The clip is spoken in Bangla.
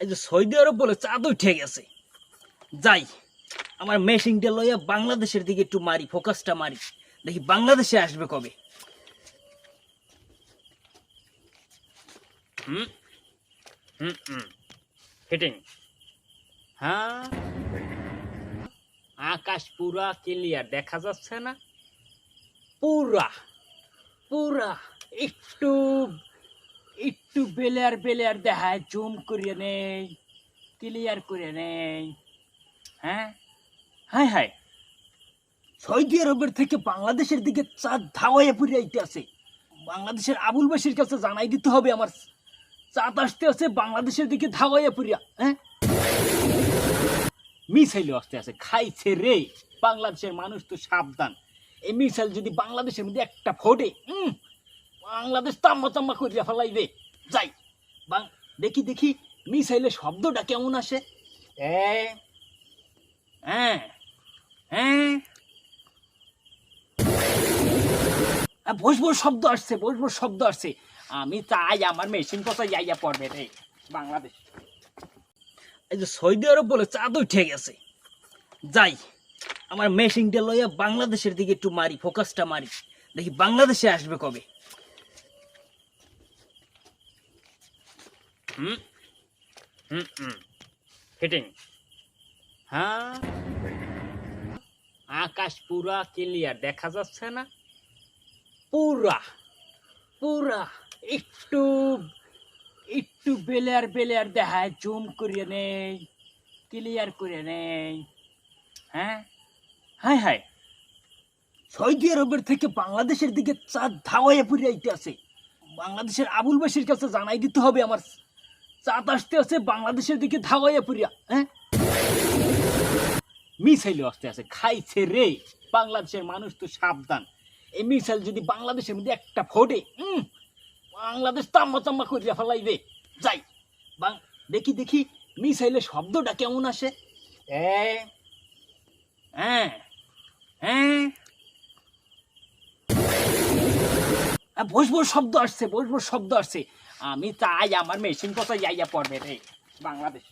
এই যে সৌদি আরব বলে চাঁদ উঠে গেছে। যাই আমার মেশিনটা লইয়া বাংলাদেশের দিকে একটু মারি, ফোকাসটা মারি, দেখি বাংলাদেশে আসবে কবে। হুম হুম হুম হিটিং। হ্যাঁ, আকাশ পুরা ক্লিয়ার দেখা যাচ্ছে না? পুরা পুরা একটু একটু বেলেয়ার বেলেয়ার দেখায়, জুম করিয়ে নেই, ক্লিয়ার করে নেই। হ্যাঁ, হাই হাই, সৌদি আরবের থেকে বাংলাদেশের দিকে চাঁদ ধাওয়াইয়া পড়ে আইতে আছে। বাংলাদেশের আবুল বাসির কাছে জানাই দিতে হবে আমার চাঁদ আসতে আছে বাংলাদেশের দিকে ধাওয়াইয়া পড়িয়া। হ্যাঁ, মিসাইলও আসতে আছে, খাইছে রে। বাংলাদেশের মানুষ তো সাবধান, এই মিসাইল যদি বাংলাদেশের মধ্যে একটা ফোটে, বাংলাদেশ তাম্মা তাম্মা করিয়া ফেলাইবে। যাই দেখি দেখি মিসাইলের শব্দটা কেমন আসে। হ্যাঁ হ্যাঁ, বসবোর শব্দ আসছে, বসবোর শব্দ আসছে। আমি চাই আমার মেশিন কোথায় যাইয়া পড়বে রে বাংলাদেশ। এই যে সৌদি আরব বলে চাঁদ উঠে গেছে। যাই আমার মেশিনটা লইয়া বাংলাদেশের দিকে একটু মারি, ফোকাসটা মারি, দেখি বাংলাদেশে আসবে কবে। হুম হুম হুম হিটিং। হ্যাঁ, আকাশ পুরা ক্লিয়ার দেখা যাচ্ছে না? পুরা পুরা একটু একটু বেলেয়ার বেলেয়ার দেখায়, জুম করিয়ে নেই, ক্লিয়ার করে নেই। হ্যাঁ, হাই হাই, সৌদি আরবের থেকে বাংলাদেশের দিকে চাঁদ ধাওয়াইয়া পড়ে আইতে আছে। বাংলাদেশের আবুল বাসির কাছে জানাই দিতে হবে আমার চাঁদ আসতে আছে বাংলাদেশের দিকে ধাওয়াইয়া পড়িয়া। হ্যাঁ, মিসাইলও আসতে আছে, খাইছে রে। বাংলাদেশের মানুষ তো সাবধান, এই মিসাইল যদি বাংলাদেশের মধ্যে একটা ফোটে, বাংলাদেশ তাম্মা তাম্মা করিয়া ফেলাইবে। যাই দেখি দেখি মিসাইলের শব্দটা কেমন আসে। হ্যাঁ হ্যাঁ, বসবোর শব্দ আসছে, বসবোর শব্দ আসছে। আমি চাই আমার মেশিন কোথায় যাইয়া পড়বে রে বাংলাদেশ।